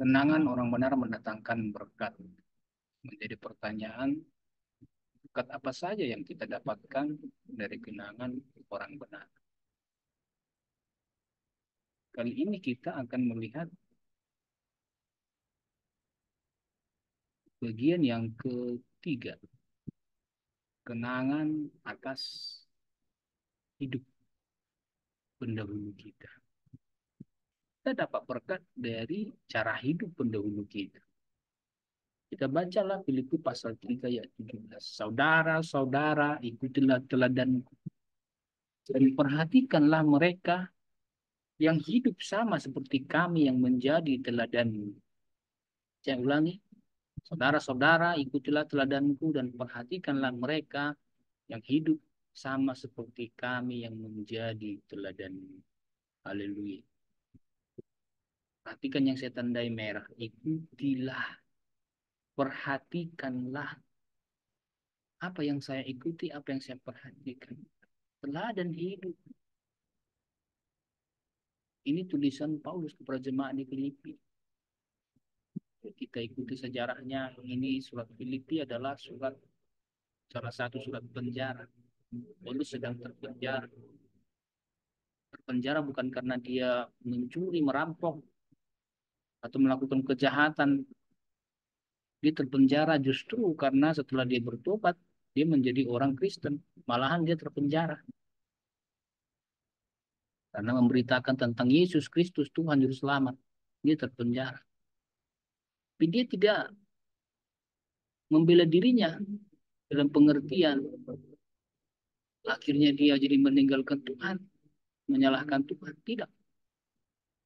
Kenangan orang benar mendatangkan berkat. Menjadi pertanyaan, berkat apa saja yang kita dapatkan dari kenangan orang benar. Kali ini kita akan melihat bagian yang ketiga, kenangan atas hidup pendahulu kita. Kita dapat berkat dari cara hidup pendahulu kita. Kita bacalah Filipi pasal 3 ayat 17. Saudara-saudara, ikutilah teladan dan perhatikanlah mereka yang hidup sama seperti kami yang menjadi teladan. Saya ulangi, saudara-saudara, ikutilah teladanku dan perhatikanlah mereka yang hidup sama seperti kami yang menjadi teladan. Haleluya. Perhatikan yang saya tandai merah. Ikutilah, perhatikanlah apa yang saya ikuti, apa yang saya perhatikan. Teladan hidup. Ini tulisan Paulus kepada jemaat di Filipi. Kita ikuti sejarahnya. Ini surat Filipi adalah salah satu surat penjara. Paulus sedang terpenjara. Terpenjara bukan karena dia mencuri, merampok, atau melakukan kejahatan. Dia terpenjara justru karena setelah dia bertobat, dia menjadi orang Kristen. Malahan dia terpenjara. Karena memberitakan tentang Yesus Kristus, Tuhan Juru Selamat. Dia terpenjara. Tapi dia tidak membela dirinya dalam pengertian. Akhirnya dia jadi meninggalkan Tuhan, menyalahkan Tuhan. Tidak.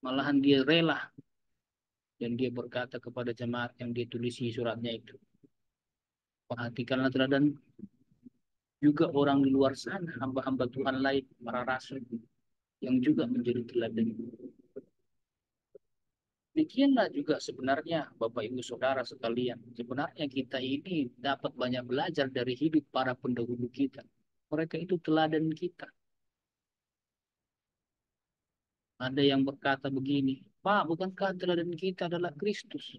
Malahan dia rela. Dan dia berkata kepada jemaat yang dia tulisi suratnya itu. Perhatikanlah teladan juga orang di luar sana, hamba-hamba Tuhan lain, para rasul, yang juga menjadi teladan. Demikianlah juga sebenarnya Bapak Ibu Saudara sekalian. Sebenarnya kita ini dapat banyak belajar dari hidup para pendahulu kita. Mereka itu teladan kita. Ada yang berkata begini, Pak, bukankah teladan kita adalah Kristus?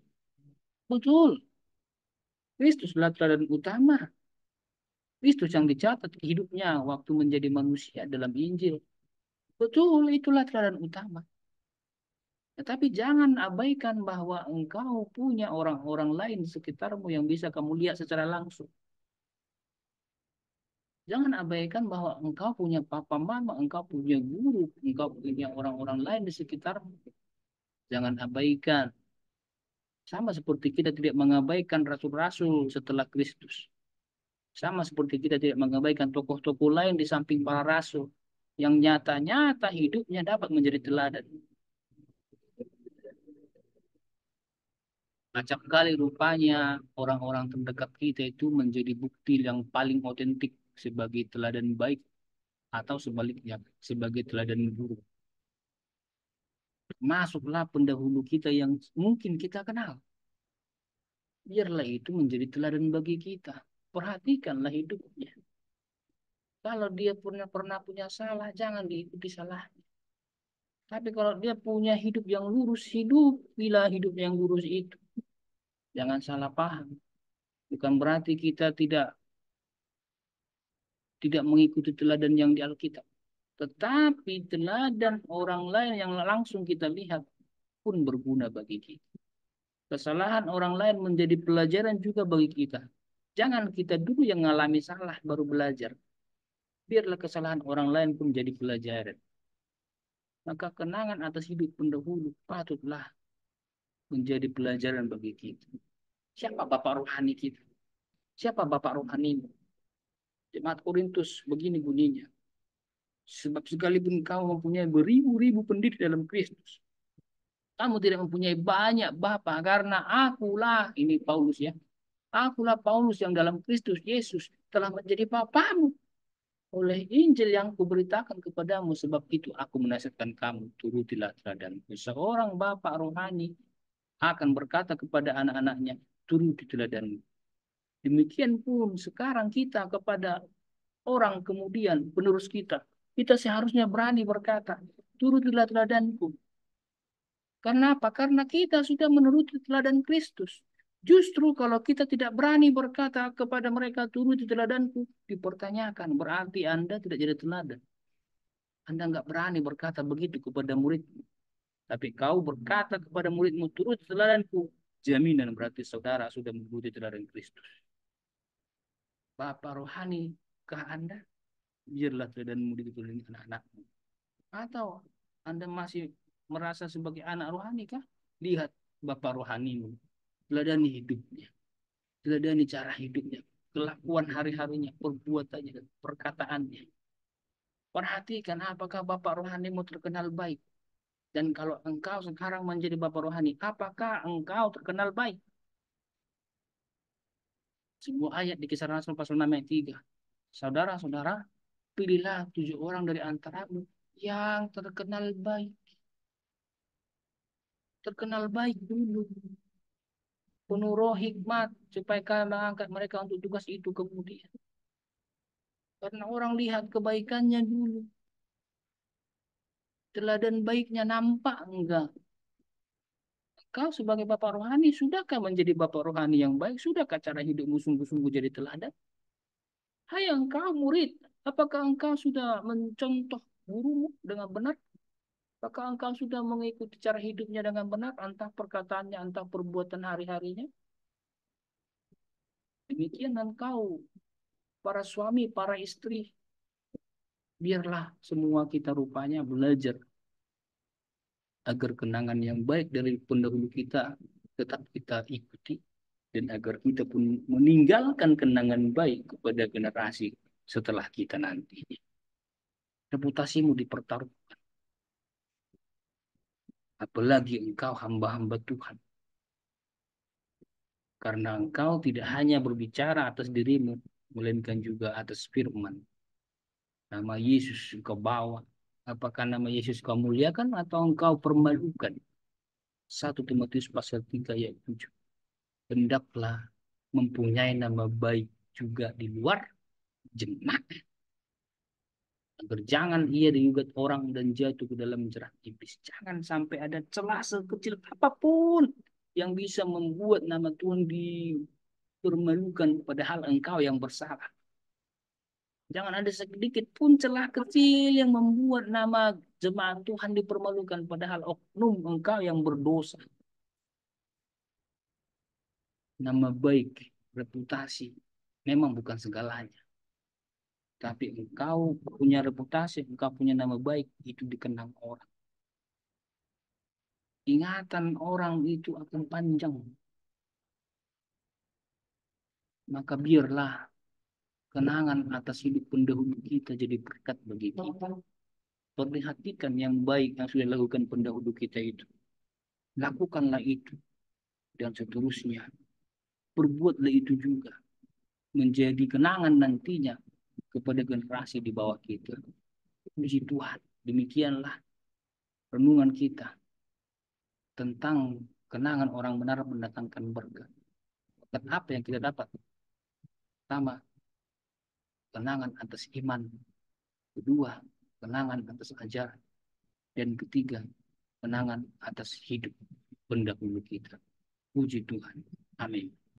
Betul, Kristus adalah teladan utama. Kristus yang dicatat hidupnya waktu menjadi manusia dalam Injil. Betul, itulah teladan utama. Tetapi jangan abaikan bahwa engkau punya orang-orang lain di sekitarmu yang bisa kamu lihat secara langsung. Jangan abaikan bahwa engkau punya papa mama, engkau punya guru, engkau punya orang-orang lain di sekitarmu. Jangan abaikan. Sama seperti kita tidak mengabaikan rasul-rasul setelah Kristus. Sama seperti kita tidak mengabaikan tokoh-tokoh lain di samping para rasul. Yang nyata-nyata hidupnya dapat menjadi teladan. Acap kali rupanya orang-orang terdekat kita itu menjadi bukti yang paling otentik sebagai teladan baik atau sebaliknya sebagai teladan buruk. Masuklah pendahulu kita yang mungkin kita kenal. Biarlah itu menjadi teladan bagi kita. Perhatikanlah hidupnya. Kalau dia pernah punya salah, jangan diikuti salahnya. Tapi kalau dia punya hidup yang lurus, hidupilah hidup yang lurus itu. Jangan salah paham. Bukan berarti kita tidak mengikuti teladan yang di Alkitab. Tetapi teladan orang lain yang langsung kita lihat pun berguna bagi kita. Kesalahan orang lain menjadi pelajaran juga bagi kita. Jangan kita dulu yang mengalami salah baru belajar. Biarlah kesalahan orang lain pun jadi pelajaran. Maka kenangan atas hidup pendahulu patutlah menjadi pelajaran bagi kita. Siapa Bapak rohani kita? Siapa Bapak rohani? Jemaat Korintus begini bunyinya. Sebab sekalipun kau mempunyai beribu-ribu pendiri dalam Kristus, kamu tidak mempunyai banyak bapa karena akulah, ini Paulus ya, akulah Paulus yang dalam Kristus Yesus telah menjadi bapamu oleh Injil yang kuberitakan kepadamu. Sebab itu aku menasihatkan kamu, turutilah teladanku. Seorang bapak rohani akan berkata kepada anak-anaknya, turuti teladanku. Demikian pun sekarang kita kepada orang kemudian penerus kita seharusnya berani berkata, turutilah teladanku. Karena apa? Karena kita sudah menuruti teladan Kristus. Justru kalau kita tidak berani berkata kepada mereka turuti teladanku, dipertanyakan. Berarti Anda tidak jadi teladan. Anda nggak berani berkata begitu kepada muridmu. Tapi kau berkata kepada muridmu turuti teladanku. Jaminan berarti saudara sudah mengikuti teladan Kristus. Bapak rohani kah Anda? Biarlah teladanmu diikuti anak-anakmu. Atau Anda masih merasa sebagai anak rohani kah? Lihat Bapak rohanimu. Teladani hidupnya. Teladani cara hidupnya. Kelakuan hari-harinya. Perbuatannya. Perkataannya. Perhatikan apakah Bapak rohanimu terkenal baik. Dan kalau engkau sekarang menjadi Bapak rohani, apakah engkau terkenal baik? Sebuah ayat di Kisah Rasul pasal 6 ayat 3. Saudara-saudara, pilihlah 7 orang dari antaramu yang terkenal baik. Terkenal baik dulu. Penuh roh hikmat supaya kalian mengangkat mereka untuk tugas itu kemudian. Karena orang lihat kebaikannya dulu. Teladan baiknya nampak enggak? Kau sebagai bapak rohani, sudahkah menjadi bapak rohani yang baik? Sudahkah cara hidupmu sungguh-sungguh jadi teladan? Hai engkau murid, apakah engkau sudah mencontoh gurumu dengan benar? Apakah engkau sudah mengikuti cara hidupnya dengan benar? Entah perkataannya, entah perbuatan hari-harinya? Demikian engkau, para suami, para istri, biarlah semua kita rupanya belajar agar kenangan yang baik dari pendahulu kita tetap kita ikuti dan agar kita pun meninggalkan kenangan baik kepada generasi setelah kita nantinya. Reputasimu dipertaruhkan, apalagi engkau hamba-hamba Tuhan, karena engkau tidak hanya berbicara atas dirimu, melainkan juga atas firman. Nama Yesus engkau bawa. Apakah nama Yesus kau muliakan atau engkau permalukan? 1 Timotius pasal 3 ayat 7. Hendaklah mempunyai nama baik juga di luar jemaat. Agar jangan ia digugat orang dan jatuh ke dalam jerat iblis. Jangan sampai ada celah sekecil apapun yang bisa membuat nama Tuhan dipermalukan padahal engkau yang bersalah. Jangan ada sedikit pun celah kecil yang membuat nama jemaat Tuhan dipermalukan padahal oknum engkau yang berdosa. Nama baik, reputasi memang bukan segalanya. Tapi engkau punya reputasi, engkau punya nama baik, itu dikenang orang. Ingatan orang itu akan panjang. Maka biarlah kenangan atas hidup pendahulu kita jadi berkat bagi kita. Perhatikan yang baik yang sudah dilakukan pendahulu kita itu. Lakukanlah itu. Dan seterusnya. Perbuatlah itu juga. Menjadi kenangan nantinya kepada generasi di bawah kita. Puji Tuhan. Demikianlah renungan kita tentang kenangan orang benar mendatangkan berkat. Dan apa yang kita dapat? Pertama, kenangan atas iman. Kedua, kenangan atas ajaran. Dan ketiga, kenangan atas hidup pendahulu kita. Puji Tuhan. Amin.